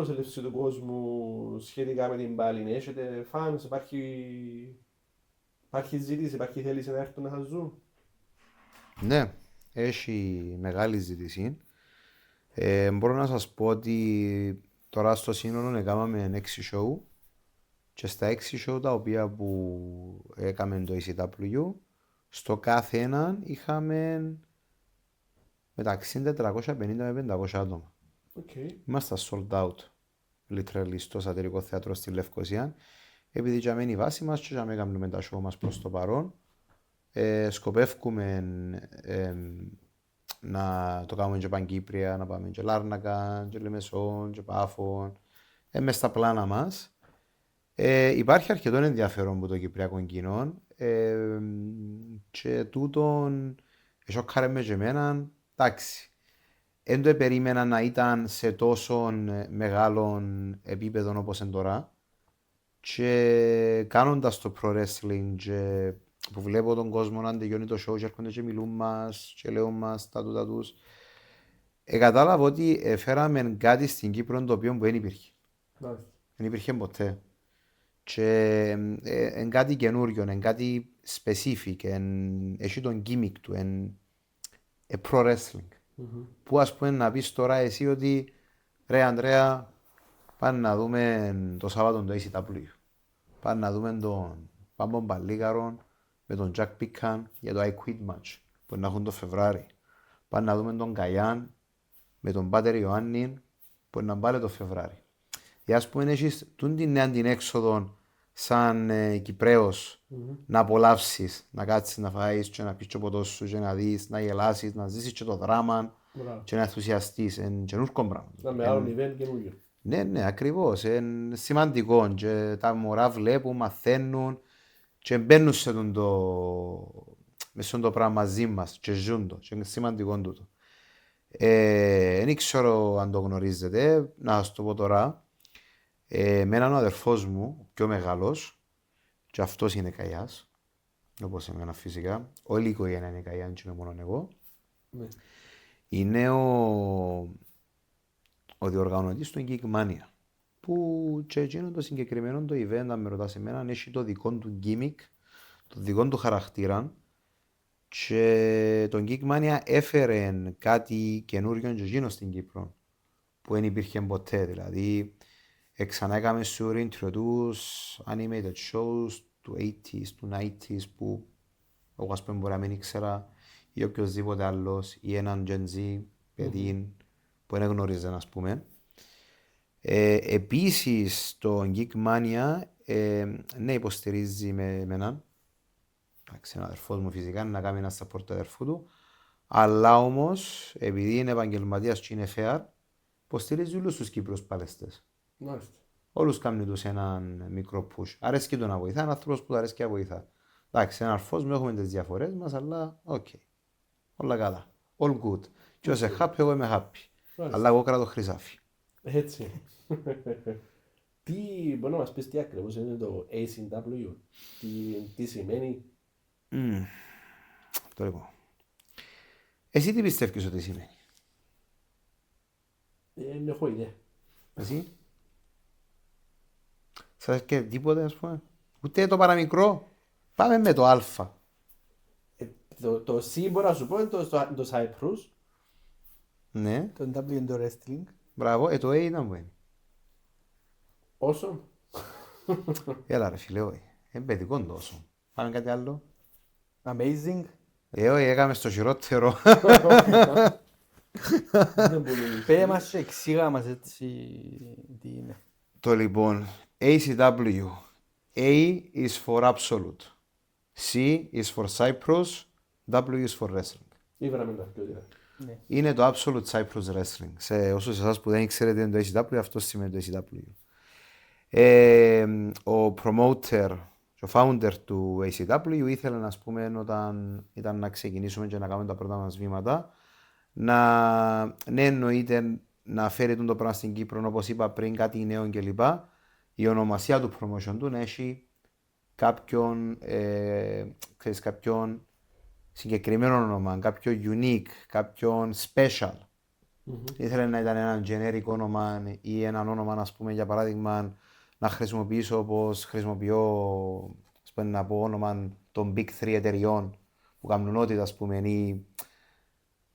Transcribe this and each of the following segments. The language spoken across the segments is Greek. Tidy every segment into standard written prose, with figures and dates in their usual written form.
προσέλευση του κόσμου σχετικά με την πάλη? Έχετε fans, υπάρχει ζήτηση, υπάρχει θέληση να έρθουν να σας δουν? Ναι, έχει μεγάλη ζήτηση. Μπορώ να σας πω ότι τώρα στο σύνολο έκαναμε 6 show και στα 6 show τα οποία που έκαμε το ECW, στο κάθε έναν είχαμε μεταξύ 450 με 500 άτομα. Okay. Είμαστε sold out, literally, στο Σατυρικό Θέατρο στη Λευκοσία. Επειδή για μένα η βάση μας και για μένα κάνουμε τα show μας προς το παρόν, σκοπεύουμε να το κάνουμε και Παγκύπρια, να πάμε και Λάρνακα, και Λεμεσόν, και Πάφων, μες στα πλάνα μας. Υπάρχει αρκετό ενδιαφέρον από το Κυπριακό κοινό και τούτον εσώκαρε με και εμένα, εντάξει. Δεν το περίμενα να ήταν σε τόσο μεγάλο επίπεδο όπως είναι τώρα και κάνοντας το pro wrestling και που βλέπω τον κόσμο να τελειώνει το show και έρχονται και μιλούν μας και λέω μας τα τούτα τους, κατάλαβα ότι φέραμε κάτι στην Κύπρο το οποίο δεν υπήρχε. Δεν υπήρχε ποτέ. Και είναι κάτι καινούριο, είναι κάτι specific, έχει τον gimmick του, είναι pro wrestling. Που ας πούμε να πεις τώρα εσύ ότι ρε Ανδρέα, πάμε να δούμε το Σάββατο το ACW. Πάμε να δούμε τον Πάμπο Μπαλίγαρο με τον Jack Pican για το I Quit match που να έχουν το Φεβράρι. Πάμε να δούμε τον Καϊάν με τον Πάτερ Ιωάννη που να πάλι το Φεβράρι. Για ας πούμε έχεις την νέα την έξοδο σαν Κυπραίος να απολαύσεις, να κάτσεις να φάεις και να πεις το ποτό σου και να δεις, να γελάσεις, να ζήσεις και το δράμα και να ενθουσιαστείς. Είναι καινούργιο πράγμα. Να με άλλο event καινούργιο. Ναι, ακριβώς. Είναι σημαντικό και τα μωρά βλέπουν, μαθαίνουν και μπαίνουν σε το πράγμα μαζί μας και ζουν το. Και είναι σημαντικό τούτο. Δεν ξέρω αν το γνωρίζετε, να σας το πω τώρα. Με έναν αδερφός μου, ο πιο μεγάλος, και αυτός είναι Καϊάς, όπως εμένα φυσικά. Όλη η οικογένεια είναι Καϊά, δεν είναι μόνο εγώ. Ναι. Είναι ο διοργανωτής του Geek Mania, που και εκείνο το συγκεκριμένο το event, αν με ρωτάς εμένα, έχει το δικό του gimmick, το δικό του χαρακτήρα και το Geek Mania έφερε κάτι καινούριο και εκείνο στην Κύπρο που δεν υπήρχε ποτέ, δηλαδή ξανά έκαμε σου introduce animated shows του 80s, του 90s που εγώ ας πούμε μπορεί να μην ήξερα ή οποιοσδήποτε άλλος ή έναν Gen Z παιδί που δεν γνωρίζει ας πούμε. Επίσης το Geek Mania ναι υποστηρίζει με εμένα, ένα αδερφός μου φυσικά να κάνει ένα support του αδερφού του, αλλά όμως επειδή είναι επαγγελματίας και είναι fair υποστηρίζει όλους τους Κύπρους παλαιστές. Όλους κάνουν τους έναν μικρό push. Αρέσκει το να βοηθά, είναι άνθρωπος που αρέσκει να βοηθά. Εντάξει, ένα αρφός μου έχουμε τις διαφορές μας, αλλά οκ. Όλα καλά. All good. Και όσο happy, εγώ είμαι happy. Αλλά εγώ κρατώ χρυσάφι. Έτσι. Τι μπορεί να μας πεις τι ακριβώς είναι το ACW, τι σημαίνει? Το λοιπόν. Εσύ τι πιστεύεις ότι σημαίνει? Δεν έχω ιδέα. Εσύ? Σας και τίποτε ας πούμε? Ούτε το παραμικρό? Πάμε με το α. Το C μπορώ να σου πω είναι το Cyprus. Ναι. Το W είναι το wrestling. Μπράβο. Το A ήταν που είναι. Όσο. Έλα ρε φίλε, όχι. Είναι παιδικό τόσο. Πάμε κάτι άλλο. Amazing. Όχι, έκαμε στο χειρότερο. Πέ μας και εξήγα μας έτσι τι είναι. Το λοιπόν, ACW. A is for absolute. C is for Cyprus. W is for wrestling. Ήβραμε τα πιο δυνατά. Είναι το Absolute Cyprus Wrestling. Σε όσους εσάς που δεν ξέρετε είναι το ACW, αυτό σημαίνει το ACW. Ο promoter, ο founder του ACW ήθελε να πούμε όταν ήταν να ξεκινήσουμε και να κάνουμε τα πρώτα μας βήματα να ναι εννοείται να φέρει το πράγμα στην Κύπρο όπως είπα πριν κάτι νέο κλπ. Η ονομασία του promotion του να έχει κάποιον συγκεκριμένο όνομα, κάποιο unique, κάποιον special. Ήθελε να ήταν ένα generic όνομα ή έναν όνομα, ας πούμε, για παράδειγμα, να χρησιμοποιήσω όπως χρησιμοποιώ, ας πούμε, να πω όνομα των Big 3 εταιριών που κάνουν ό,τι, ας πούμε, ή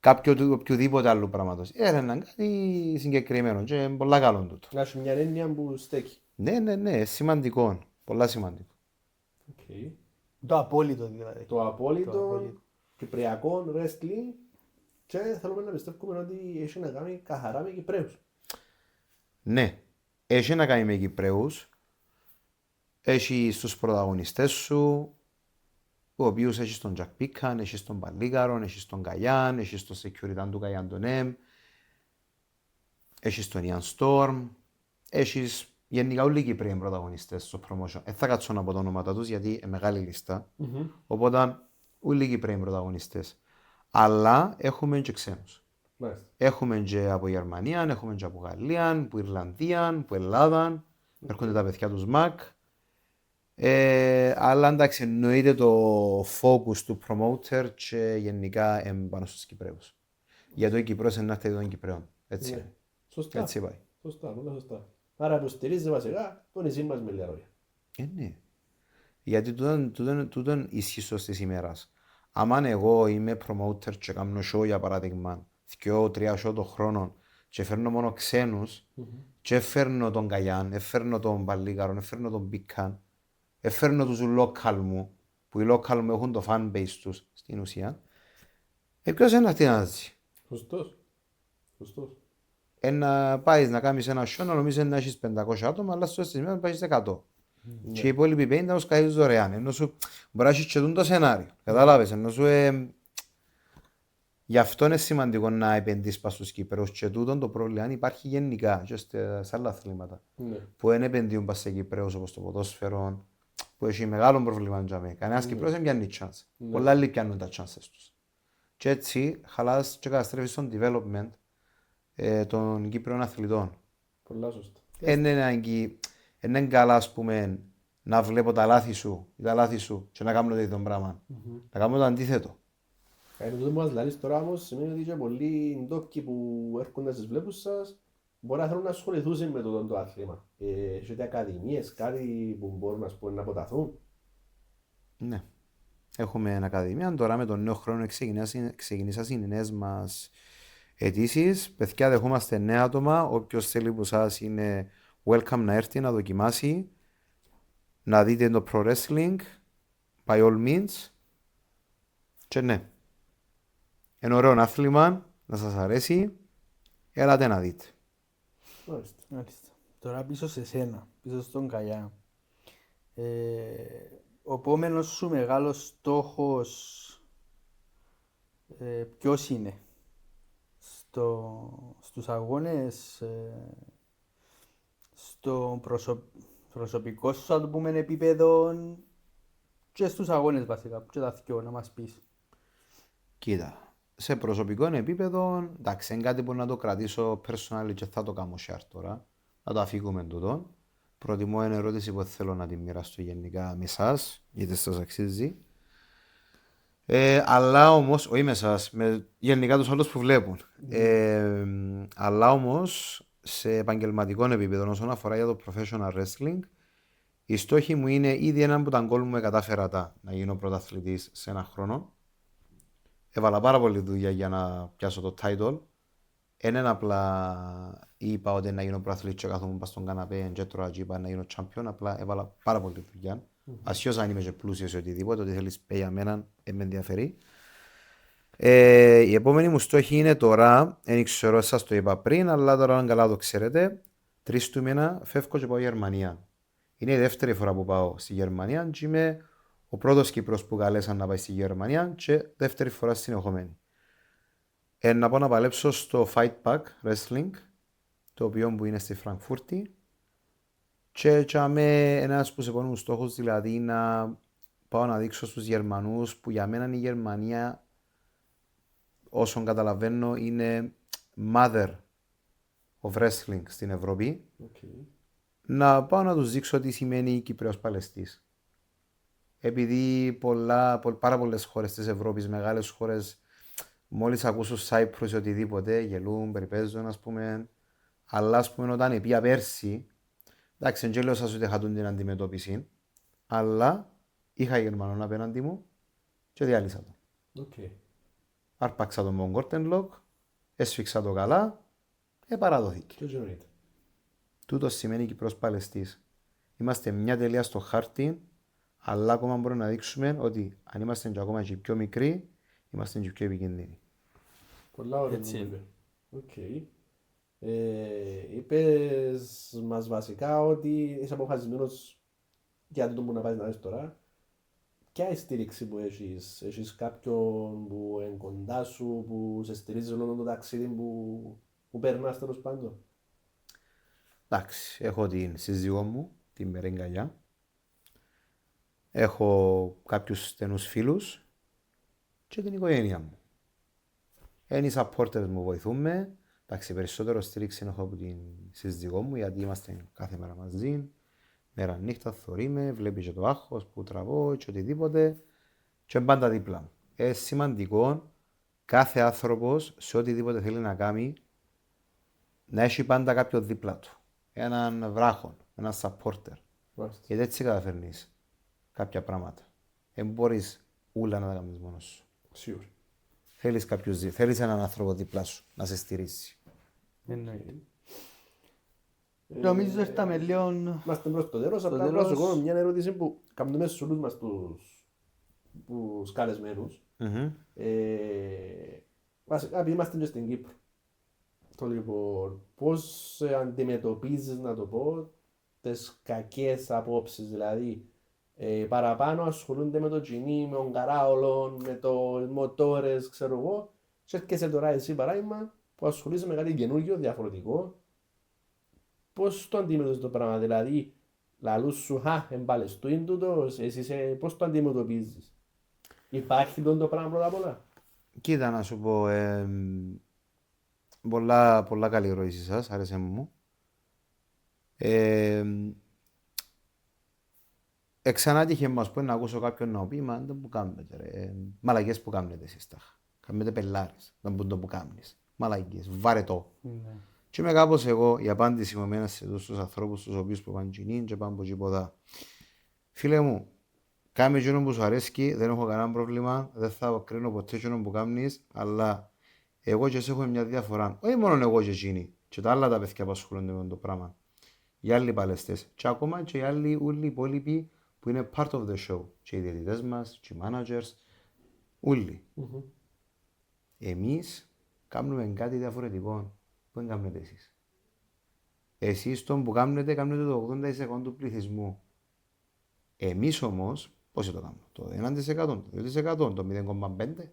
κάποιο οποιοδήποτε άλλο πράγματος. Έραναν κάτι συγκεκριμένο και είναι πολλά καλό τούτο. Να έχει μια έννοια που στέκει. Ναι, σημαντικό. Πολλά σημαντικό. Okay. Το απόλυτο δηλαδή. Το απόλυτο κυπριακό wrestling και θέλουμε να πιστεύουμε ότι έχει να κάνει καθαρά με Κυπραίους. Ναι, έχει να κάνει με Κυπραίους. Έχει στους πρωταγωνιστές σου, ο οποίος έχει τον Jack Pican, έχει τον Παλίγαρον, έχει τον Καγιάν, έχει τον security του Καγιάν τον Εμ, έχει τον Ian Storm, έχει γενικά όλοι οι Κυπραίοι πρωταγωνιστές στο promotion. Δεν θα κάτσω να πω τα ονόματα τους γιατί είναι μεγάλη λίστα, οπότε όλοι οι Κυπραίοι πρωταγωνιστές. Αλλά έχουμε και ξένους. Έχουμε και από Γερμανία, έχουμε και από Γαλλία, από Ιρλανδία, από Ελλάδα, έρχονται τα παιδιά του ΜΑΚ. Αλλά εντάξει, εννοείται το focus του promoter και γενικά πάνω στους Κυπραίους. Γιατί ο Κυπρός είναι ένα κτήριο των Κυπραίων. Έτσι. Ναι. Σωστά. Έτσι πάει. Σωστά, πολύ σωστά. Άρα υποστηρίζει βασικά το νησί μας με λίγα λόγια. Ναι. Γιατί τούτον ισχύει στις ημέρας. Άμα εγώ είμαι promoter και κάνω show για παράδειγμα 2-3 show το χρόνο και φέρνω μόνο ξένους και φέρνω τον Καγιάν, φέρνω τον Παλίγαρον, φέρνω τον Πικάν, φέρνω τους local μου, που οι local μου έχουν το fan base τους στην ουσία, ποιος είναι αυτή να ζει. Σωστός. Να πάει να κάνεις ένα show να νομίζεις να έχεις 500 άτομα, αλλά στο στις μέρες να πάεις 100. Και οι υπόλοιποι 50 τους κάνεις δωρεάν. Ενώ σου μπορεί να έχεις και το σενάριο. Κατάλαβες, ενώ σου γι' αυτό είναι σημαντικό να επενδύσεις πας στους Κύπρους και τούτον το πρόβλημα αν υπάρχει γενικά και σε άλλα αθλήματα που δεν επενδύουν πας σε Κύπρους όπως το ποδόσφαιρο που έχει μεγάλο πρόβλημα για μένα. Κανένας Κύπρος δεν πιάνει chance. Πολλά άλλοι πιάνουν τα chances τους. Και έτσι χαλάς και καταστρέφεις τον development των Κύπρων αθλητών. Πολλά σωστά. Είναι καλά ας πούμε να βλέπω τα λάθη σου και να κάνω το ίδιο πράγμα. Να κάνω το αντίθετο. Τούτο που μας λαλείς τώρα όμως σημαίνει ότι και πολλοί ντόπιοι που έρχονται στις βλέπους σας μπορεί να θέλουν να ασχοληθούν με το άθλημα. Έχετε ακαδημίες, κάτι που μπορούν να αποταθούν. Ναι. Έχουμε ακαδημία. Τώρα με τον νέο χρόνο ξεκινήσαν οι νέες μας αιτήσεις. Παιδιά, δεχόμαστε νέα άτομα. Όποιος θέλει από εσάς είναι welcome να έρθει να δοκιμάσει. Να δείτε το pro wrestling. By all means. Και ναι. Είναι ωραίο άθλημα. Να σας αρέσει. Έλατε να δείτε. Μάλιστα. Τώρα πίσω σε σένα, πίσω στον Καγιά. Ο επόμενος σου μεγάλος στόχος ποιος είναι στους αγώνες, στο προσωπικό σου, θα το πούμε, επίπεδο και στους αγώνες βασικά, και τα δυο να μας πεις. Κοίτα, σε προσωπικό επίπεδο, εντάξει, είναι κάτι που να το κρατήσω personally και θα το κάνω share τώρα. Να το αφήγουμε τούτο. Προτιμώ eine ερώτηση που θέλω να τη μοιραστώ γενικά με εσάς, γιατί σας αξίζει. Αλλά όμως, όχι με εσάς, με γενικά τους άλλους που βλέπουν. Αλλά όμως, σε επαγγελματικό επίπεδο, όσον αφορά για το professional wrestling, η στόχη μου είναι ήδη έναν που τα γκολ μου κατάφερα να γίνω πρωταθλητής σε ένα χρόνο. Έβαλα πάρα πολύ δουλειά για να πιάσω το title. Είναι απλά είπα ότι να γίνω πρωταθλητής και καθόμουν πας στον καναπέ και τώρα είπα να γίνω champion, απλά έβαλα πάρα πολύ δουλειά. Ασχώς αν είμαι και πλούσιος ή οτιδήποτε, ότι θέλεις πέ για μένα, με ενδιαφέρει. Η επόμενη μου στόχη είναι τώρα, δεν ξέρω, σας το είπα πριν, αλλά τώρα αν καλά το ξέρετε, 3 του μήνα φεύγω και πάω Γερμανία. Είναι η δεύτερη φορά που πάω στη Γερμανία και είμαι ο πρώτος Κύπρος που καλέσαν να πάει στη Γερμανία και δεύτερη φορά συνεχομένη. Να πάω να παλέψω στο Fight Pack Wrestling, το οποίο που είναι στη Φραγκφούρτη. Και είμαι ένας που σε πόνουν στόχους, δηλαδή να πάω να δείξω στους Γερμανούς που για μένα η Γερμανία, όσον καταλαβαίνω, είναι mother of wrestling στην Ευρώπη. Να πάω να τους δείξω τι σημαίνει Κυπρέος Παλαιστής. Επειδή πάρα πολλές χώρες της Ευρώπης, μεγάλες χώρες, μόλις ακούσουν Cyprus ή οτιδήποτε, γελούν, περιπέζουν, ας πούμε. Αλλά, ας πούμε, όταν πήγα πέρσι, εντάξει, δεν λέω σας ότι είχα την αντιμετώπιση, αλλά είχα Γερμανόν απέναντι μου και διάλυσα τον. Okay. Άρπαξα τον με τον Corten Lock, έσφιξα το καλά, παραδόθηκε. Και εννοείται. Τούτο σημαίνει Κυπρός Παλαιστής. Είμαστε μια τελεία στο χάρτη, αλλά ακόμα μπορούμε να δείξουμε ότι αν είμαστε και ακόμα και πιο μικροί, είμαστε και πιο επικίνδυνοι. Πολλά ωραία Έτσι μου είναι. είπε. Είπες μας βασικά ότι είσαι αποφασισμένος για το που να πάει να δεις τώρα. Ποια είναι η στήριξη που έχεις? Έχεις κάποιον που είναι κοντά σου, που σε στηρίζει όλο το ταξίδι που περνάς τέλος πάντων? Εντάξει, έχω την σύζυγό μου, την Μερεγκαλιά. Έχω κάποιους στενούς φίλους και την οικογένεια μου. Είναι οι supporters μου βοηθούμε. Εντάξει, περισσότερο στήριξη έχω από την σύζυγό μου γιατί είμαστε κάθε μέρα μαζί. Μέρα νύχτα θωρíme, βλέπει και το άγχος που τραβώ και οτιδήποτε. Και είναι πάντα δίπλα μου. Είναι σημαντικό κάθε άνθρωπος σε οτιδήποτε θέλει να κάνει να έχει πάντα κάποιον δίπλα του. Έναν βράχο, έναν supporter. Μάλιστα. Γιατί έτσι καταφέρνεις κάποια πράγματα. Δεν μπορείς ούλα να τα κάνεις μόνος σου. Σίγουρα. Θέλεις έναν άνθρωπο δίπλα σου να σε στηρίσει. Εννοείται. Νομίζω ήρθαμε λίγο... Είμαστε προς το τέλος, απλά τέλος. να σου κάνω μια ερώτηση που κάνουμε σε όλους μας τους καλεσμένους. Βασικά, επειδή είμαστε και στην Κύπρο. Το λοιπόν, πώς αντιμετωπίζεις, να το πω, τις κακές απόψεις, δηλαδή παραπάνω ασχολούνται με το τζινί, με τον καράολο, με το μοτόρες, ξέρω εγώ, και έρχεσαι τώρα εσύ παράδειγμα που ασχολείσαι με κάτι καινούργιο, διαφορετικό. Πώς το αντιμετωπίζεις το πράγμα, δηλαδή λαλούς σου, εμπαλαιστούιν τούτος, εσύ πώς το αντιμετωπίζεις? Υπάρχει το πράγμα πρώτα απ' όλα? Κοίτα να σου πω, πολλά καλή ερώτηση σας, άρεσε μου. Εξανά τύχε μας πω να ακούσω κάποιον να πει, μα δεν που κάνετε ρε, μαλακές που κάνετε εσείς τάχα. Κάνετε πελάρες, δεν μπορούν το που κάνεις. Μαλακές, βάρε το. Ναι. Και είμαι κάπως εγώ, η απάντηση μου εμένα σε τους ανθρώπους τους οποίους που πάνε κοινήν και πάνε από τίποτα. Φίλε μου, κάμε εκείνο που σου αρέσκει, δεν έχω κανένα πρόβλημα, δεν θα κρίνω ποτέ εκείνο που κάνεις, αλλά εγώ και εσύ έχουμε μια διαφορά. Όχι μόνο εγώ και εκείνοι, και τα άλλα τα παιδιά που ασχολούνται με το πράγμα. Οι άλλοι παλαιστές, και ακόμα και οι άλλοι όλοι οι υπόλοιποι που είναι part of the show. Και οι διαιτητές μας, και οι managers, όλοι. Εμείς κάνουμε κάτι διαφορετικό που δεν κάνετε εσείς. Εσείς τον που κάνετε το 80% του πληθυσμού. Εμείς όμως, πώς το κάνουμε, το 1%, το 2%, το 0,5%.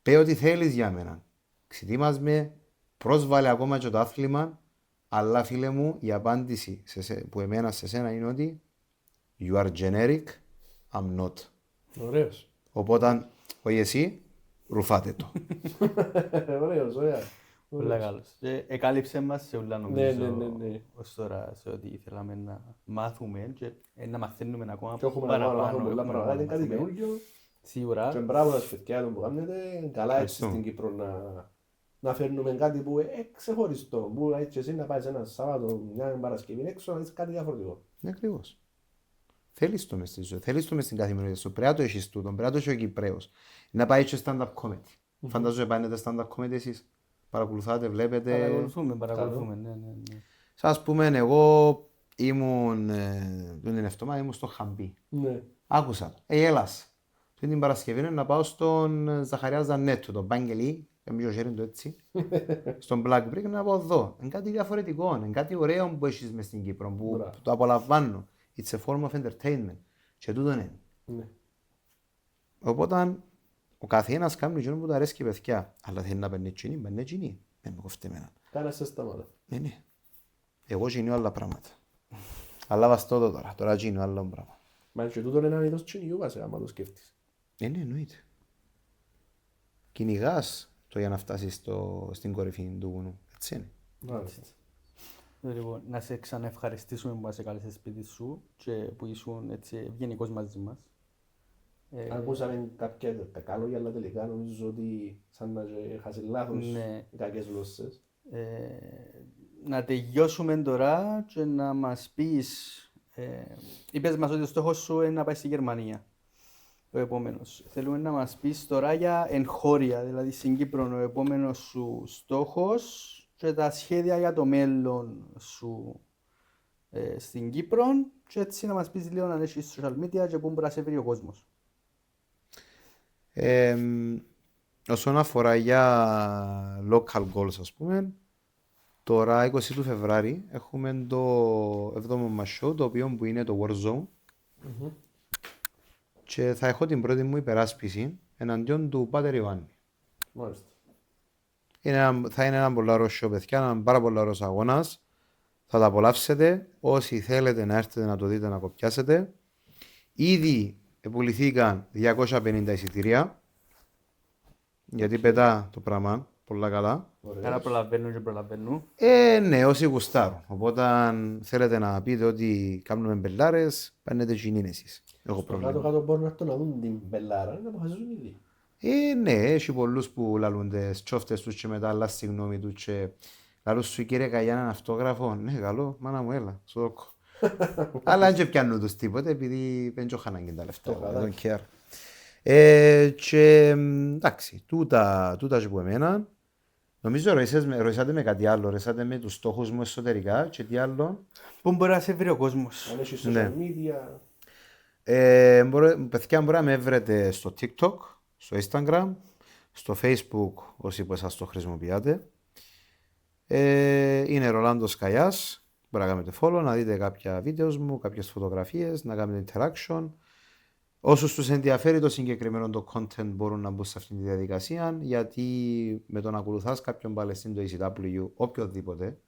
Πέ ό,τι θέλεις για μένα. Ξετοίμασμε, πρόσβαλε ακόμα και το άθλημα, αλλά φίλε μου, η απάντηση που εμένα σε σένα είναι ότι you are generic, I'm not. Ωραίος. Οπότε, όχι εσύ, ρουφάτε το. Ωραίος, ωραία. Πολλά καλός. Και εκάλυψε μας σε όλα νομίζω Ναι. ως τώρα σε ό,τι ήθελαμε να μάθουμε και να μαθαίνουμε ακόμα Και έχουμε να μάθουμε πολλά έχουμε πράγματα, να είναι κάτι μάθουμε. καινούργιο. Και Σίγουρα. μπράβο τα παιδιά που κάνετε. Καλά έτσι Ευχαριστώ. στην Κύπρο να φέρνουμε κάτι που ξεχωριστό. Που έτσι εσύ να πάει ένα Σάββατο, μια Παρασκευή έξω να δεις κάτι διαφορετικό. Ναι, ακριβώς. Θέλεις το μες στη ζωή, θέλεις το μες στην καθημερινότητα σου. Πρέπει να το έχεις τούτο, πρέπει να το έχει ο Κυπρέος. Να πάει και stand-up comedy. Φαντάζομαι πάνε stand-up comedy εσείς. Παρακολουθάτε, βλέπετε. Παρακολουθούμε, ναι. Σας πούμε, εγώ ήμουν την εβδομάδα ήμουν στο Χαμπί. Ναι. Άκουσα το. Έλας. Την Παρασκευή είναι να πάω στον Ζαχαριά Ζανέτου, τον Πάγγελη, πιο χέρι του έτσι, στον Black Brick να πάω εδώ. Είναι κάτι διαφορετικό, είναι κάτι ωραίο που έχεις μες στην Κύπρο, που Μπράβο. το απολαμβάνω. It's a form of entertainment. Και τούτο είναι. Ναι. Οπότε ο καθένας κάνει εκείνο που του αρέσει και παιδιά. Αλλά θέλει να παίρνει εκείνη, παίρνει εκείνη. Δεν με κόφτει εμένα. Κάνα σε σταμάτα. Ναι. Εγώ γίνω άλλα πράγματα. Αλλά βαστώ το τώρα. Τώρα γίνω άλλα πράγματα. Μα και τούτο είναι ένα είδος τσινιού βασικά, άμα το σκέφτεις. Ναι, εννοείται. Κυνηγάς το για να φτάσεις στην κορυφή του βουνού. Έτσι είναι. Μάλιστα. Λοιπόν, να σε ξαναευχαριστήσουμε που μας έκαλεσες σπίτι σου και που ήσουν έτσι ευγενικός μαζί μας. Ακούσαμε κάποια κακά λόγια, αλλά τελικά νομίζω ότι σαν να χάσει λάθος Ναι. οι κακές γλώσσες. Να τελειώσουμε τώρα και να μας πεις, είπες μας ότι ο στόχος σου είναι να πάει στη Γερμανία, ο επόμενος. Θέλουμε να μας πεις τώρα για εγχώρια, δηλαδή στην Κύπρο ο επόμενος σου στόχος και τα σχέδια για το μέλλον σου στην Κύπρο και έτσι να μας πεις λίγο αν έχεις social media και πού μπορεί να σε βρει ο κόσμος. Όσον αφορά για local goals, ας πούμε, τώρα 20 του Φεβράρι έχουμε το 7ο μας show, το οποίο που είναι το Warzone, και θα έχω την πρώτη μου υπεράσπιση εναντίον του Πάτερ Ιωάννη. Μάλιστα. Θα είναι ένα πολύ ωραίο show, παιδιά, ένα πάρα πολύ ωραίος αγώνας. Θα τα απολαύσετε. Όσοι θέλετε να έρθετε να το δείτε, να κοπιάσετε. Ήδη πουληθήκαν 250 εισιτήρια. Γιατί πετά το πράγμα πολλά καλά. Άρα προλαβαίνουν και προλαβαίνουν. Ναι, όσοι γουστάρουν. Οπότε αν θέλετε να πείτε ότι κάνουμε μπελάρες, παίρνετε κοινήν εσείς. Έχω Στο πρόβλημα. κάτω-κάτω μπορούν να έρθουν να δουν την μπελάρα, να αποφασίζουν ήδη. Ναι, έχει πολλούς που λαλούν τις τσόφτες τους και μετά αλλάζει τη γνώμη τους και λαλούν σου κύριε Καγιάννα ένα αυτόγραφο. Ναι, καλό, μάνα μου έλα, σου δώκω. Αλλά αν και πιάνουν τους τίποτε επειδή δεν έχω ανάγκη τα λεφτά. Το I don't χαλάκι. care. Και εντάξει, τούτα και που εμένα. Νομίζω ρωτήσατε με κάτι άλλο, ρωτήσατε με τους στόχους μου εσωτερικά και τι άλλο. Πού μπορεί να σε βρει ο κόσμος. Αν έχεις Ναι. social media, Παιδιά, μπορεί να με βρείτε στο TikTok, στο Instagram, στο Facebook, όσοι από εσάς το χρησιμοποιάτε. Είναι Ρολάντος Καγιάς. Μπορεί να κάνετε follow, να δείτε κάποια βίντεο μου, κάποιες φωτογραφίες, να κάνετε interaction. Όσους τους ενδιαφέρει το συγκεκριμένο το content μπορούν να μπουν σε αυτή τη διαδικασία, γιατί με το να ακολουθάς κάποιον Παλαιστίν το ECW, οποιοδήποτε,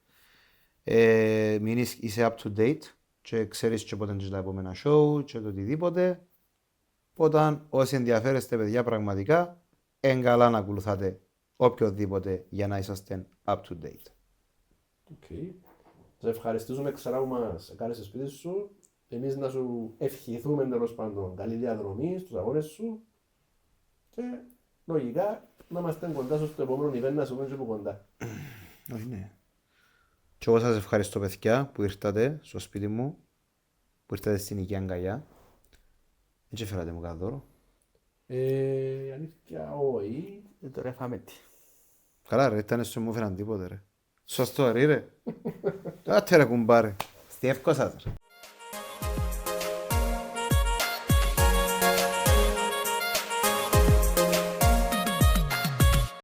μην είσαι up to date και ξέρεις και πότε είναι τα επόμενα show και το οτιδήποτε. Οπότε όσοι ενδιαφέρεστε παιδιά πραγματικά, είναι καλά να ακολουθάτε οποιοδήποτε για να είσαστε up to date. okay. Σε ευχαριστούμε ξανά που μας κάνεις στο σπίτι σου. Εμείς να σου ευχηθούμε τέλος πάντων καλή διαδρομή στους αγώνες σου και λογικά να είμαστε κοντά σου στο επόμενο event να σου πούμε και από κοντά. Όχι, ναι. Και εγώ σας ευχαριστώ παιδιά που ήρθατε στο σπίτι μου, που ήρθατε στην οικία αγκαλιά. Δεν φέρατε μου κάτι δώρο. Αλήθεια όχι. Τώρα φάμε τι. Καλά ρε, ήταν στο μου φέραν τίποτε ρε. Σωστό ρε. Άτε ρε κουμπάρε. Στη εύκο σας ρε.